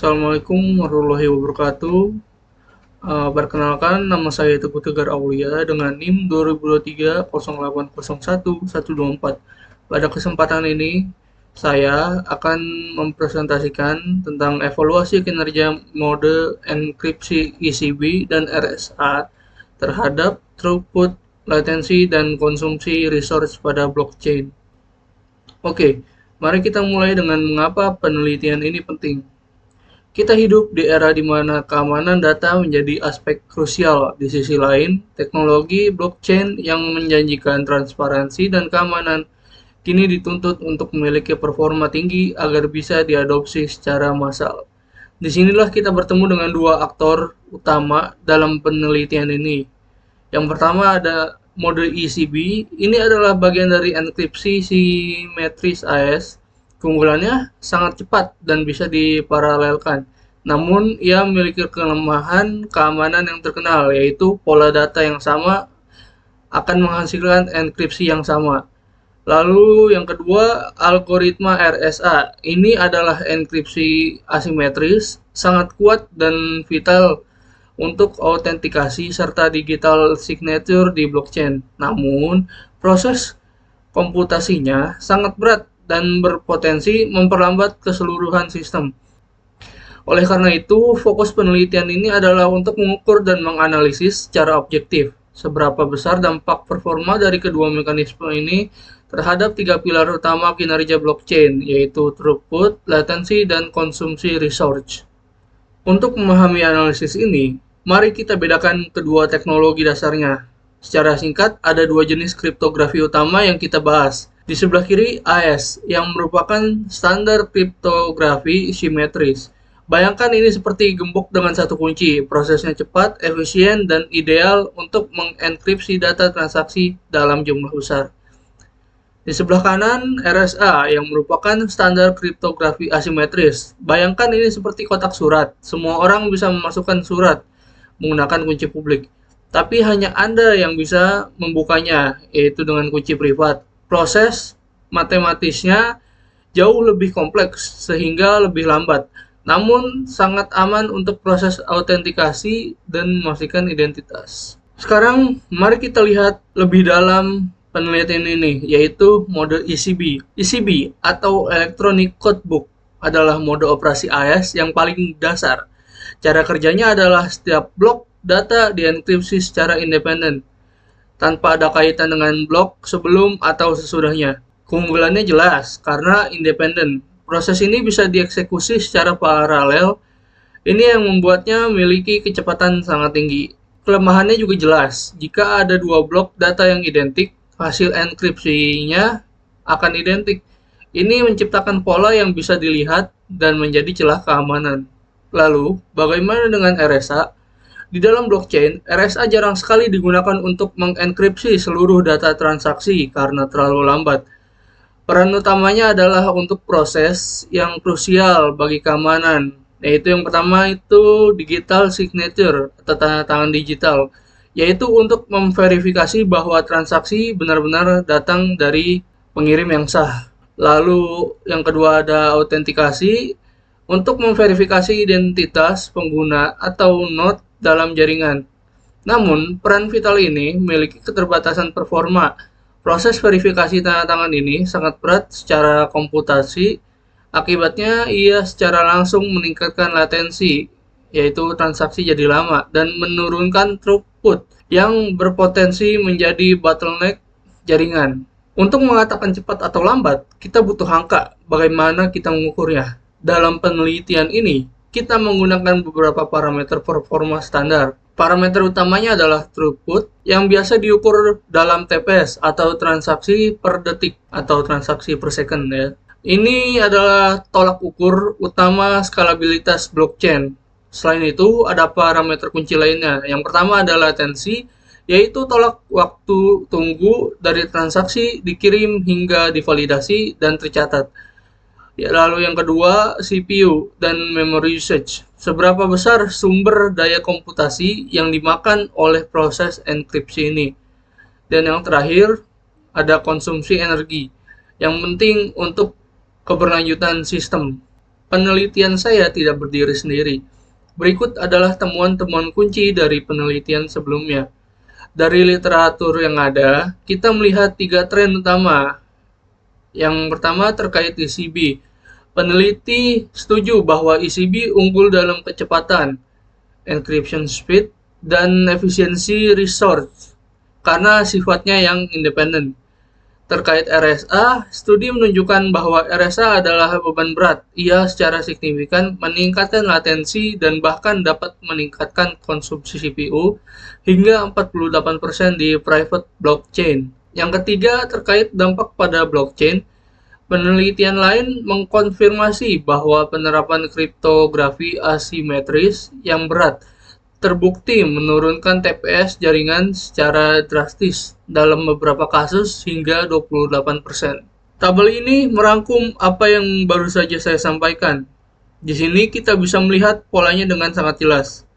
Assalamualaikum warahmatullahi wabarakatuh. Perkenalkan, nama saya Teguh Tegar Aulia dengan NIM 2023 0801 124. Pada kesempatan ini, saya akan mempresentasikan tentang evaluasi kinerja mode enkripsi ECB dan RSA terhadap throughput, latensi, dan konsumsi resource pada blockchain. Oke, mari kita mulai dengan mengapa penelitian ini penting. Kita hidup di era di mana keamanan data menjadi aspek krusial. Di sisi lain, teknologi blockchain yang menjanjikan transparansi dan keamanan kini dituntut untuk memiliki performa tinggi agar bisa diadopsi secara massal. Disinilah kita bertemu dengan dua aktor utama dalam penelitian ini. Yang pertama ada mode ECB. Ini adalah bagian dari enkripsi simetris AES. Keunggulannya sangat cepat dan bisa diparalelkan. Namun, ia memiliki kelemahan keamanan yang terkenal, yaitu pola data yang sama akan menghasilkan enkripsi yang sama. Lalu yang kedua, algoritma RSA. Ini adalah enkripsi asimetris, sangat kuat dan vital untuk autentikasi serta digital signature di blockchain. Namun, proses komputasinya sangat berat dan berpotensi memperlambat keseluruhan sistem. Oleh karena itu, fokus penelitian ini adalah untuk mengukur dan menganalisis secara objektif seberapa besar dampak performa dari kedua mekanisme ini terhadap tiga pilar utama kinerja blockchain, yaitu throughput, latensi, dan konsumsi resource. Untuk memahami analisis ini, mari kita bedakan kedua teknologi dasarnya. Secara singkat, ada dua jenis kriptografi utama yang kita bahas. Di sebelah kiri, AES, yang merupakan standar kriptografi simetris. Bayangkan ini seperti gembok dengan satu kunci, prosesnya cepat, efisien, dan ideal untuk mengenkripsi data transaksi dalam jumlah besar. Di sebelah kanan, RSA yang merupakan standar kriptografi asimetris. Bayangkan ini seperti kotak surat. Semua orang bisa memasukkan surat menggunakan kunci publik. Tapi hanya Anda yang bisa membukanya, yaitu dengan kunci privat. Proses matematisnya jauh lebih kompleks sehingga lebih lambat. Namun sangat aman untuk proses autentikasi dan memastikan identitas. Sekarang mari kita lihat lebih dalam penelitian ini, yaitu mode ECB. ECB atau Electronic Codebook adalah mode operasi AES yang paling dasar. Cara kerjanya adalah setiap blok data dienkripsi secara independen, tanpa ada kaitan dengan blok sebelum atau sesudahnya. Keunggulannya jelas karena independen. Proses ini bisa dieksekusi secara paralel. Ini yang membuatnya memiliki kecepatan sangat tinggi. Kelemahannya juga jelas. Jika ada dua blok data yang identik, hasil enkripsinya akan identik. Ini menciptakan pola yang bisa dilihat dan menjadi celah keamanan. Lalu, bagaimana dengan RSA? Di dalam blockchain, RSA jarang sekali digunakan untuk mengenkripsi seluruh data transaksi karena terlalu lambat. Peran utamanya adalah untuk proses yang krusial bagi keamanan, yaitu yang pertama itu digital signature atau tanda tangan digital, yaitu untuk memverifikasi bahwa transaksi benar-benar datang dari pengirim yang sah. Lalu yang kedua ada autentikasi untuk memverifikasi identitas pengguna atau node dalam jaringan. Namun, peran vital ini memiliki keterbatasan performa. Proses verifikasi tanda tangan ini sangat berat secara komputasi, akibatnya ia secara langsung meningkatkan latensi, yaitu transaksi jadi lama, dan menurunkan throughput yang berpotensi menjadi bottleneck jaringan. Untuk mengatakan cepat atau lambat, kita butuh angka. Bagaimana kita mengukurnya? Dalam penelitian ini, kita menggunakan beberapa parameter performa standar. Parameter utamanya adalah throughput yang biasa diukur dalam TPS atau transaksi per detik atau transaksi per second ya. Ini adalah tolak ukur utama skalabilitas blockchain. Selain itu, ada parameter kunci lainnya. Yang pertama adalah latensi, yaitu tolak waktu tunggu dari transaksi dikirim hingga divalidasi dan tercatat. Ya, lalu yang kedua, CPU dan memory usage. Seberapa besar sumber daya komputasi yang dimakan oleh proses enkripsi ini. Dan yang terakhir, ada konsumsi energi yang penting untuk keberlanjutan sistem. penelitian saya tidak berdiri sendiri. Berikut adalah temuan-temuan kunci dari penelitian sebelumnya. Dari literatur yang ada, kita melihat 3 tren utama. Yang pertama terkait ECB. Peneliti setuju bahwa ECB unggul dalam kecepatan, encryption speed, dan efisiensi resource karena sifatnya yang independen. Terkait RSA, studi menunjukkan bahwa RSA adalah beban berat. Ia secara signifikan meningkatkan latensi dan bahkan dapat meningkatkan konsumsi CPU hingga 48% di private blockchain. Yang ketiga, terkait dampak pada blockchain, penelitian lain mengkonfirmasi bahwa penerapan kriptografi asimetris yang berat terbukti menurunkan TPS jaringan secara drastis dalam beberapa kasus hingga 28%. Tabel ini merangkum apa yang baru saja saya sampaikan. Di sini kita bisa melihat polanya dengan sangat jelas.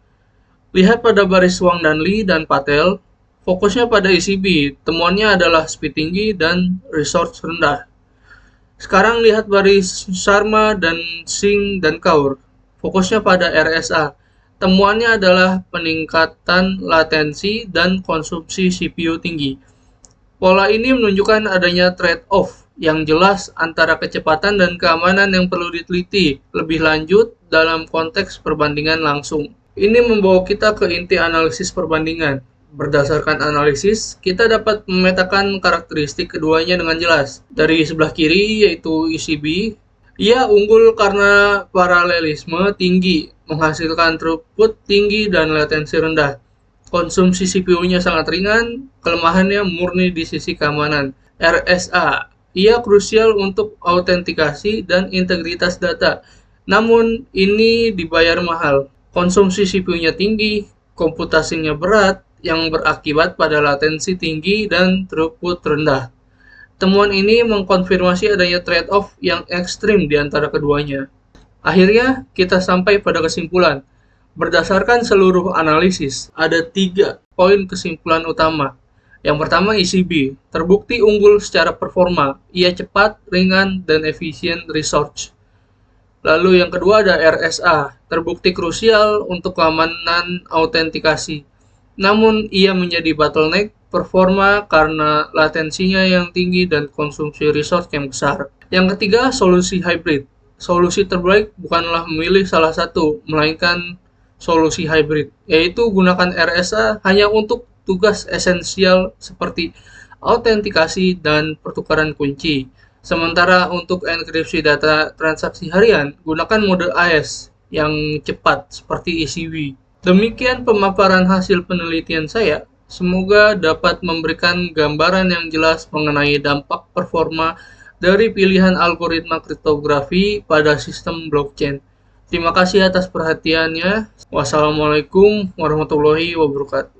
Lihat pada baris Wang dan Lee dan Patel, fokusnya pada ECB, temuannya adalah speed tinggi dan resource rendah. Sekarang lihat baris Sharma dan Singh dan Kaur, fokusnya pada RSA. Temuannya adalah peningkatan latensi dan konsumsi CPU tinggi. Pola ini menunjukkan adanya trade-off yang jelas antara kecepatan dan keamanan yang perlu diteliti lebih lanjut dalam konteks perbandingan langsung. Ini membawa kita ke inti analisis perbandingan. Berdasarkan analisis, kita dapat memetakan karakteristik keduanya dengan jelas. Dari sebelah kiri yaitu ECB, ia unggul karena paralelisme tinggi, menghasilkan throughput tinggi dan latensi rendah. Konsumsi CPU-nya sangat ringan, kelemahannya murni di sisi keamanan. RSA, ia krusial untuk autentikasi dan integritas data. Namun, ini dibayar mahal. Konsumsi CPU-nya tinggi, komputasinya berat, yang berakibat pada latensi tinggi dan throughput rendah. Temuan ini mengkonfirmasi adanya trade-off yang ekstrim di antara keduanya. Akhirnya, kita sampai pada kesimpulan. Berdasarkan seluruh analisis, ada 3 poin kesimpulan utama. Yang pertama, ECB terbukti unggul secara performa. Ia cepat, ringan, dan efisien research. Lalu yang kedua ada RSA, terbukti krusial untuk keamanan autentikasi. Namun, ia menjadi bottleneck performa karena latensinya yang tinggi dan konsumsi resource yang besar. Yang ketiga, solusi hybrid. Solusi terbaik bukanlah memilih salah satu, melainkan solusi hybrid, yaitu gunakan RSA hanya untuk tugas esensial seperti autentikasi dan pertukaran kunci. Sementara untuk enkripsi data transaksi harian, gunakan mode AES yang cepat seperti ECB. Demikian pemaparan hasil penelitian saya. Semoga dapat memberikan gambaran yang jelas mengenai dampak performa dari pilihan algoritma kriptografi pada sistem blockchain. Terima kasih atas perhatiannya. Wassalamualaikum warahmatullahi wabarakatuh.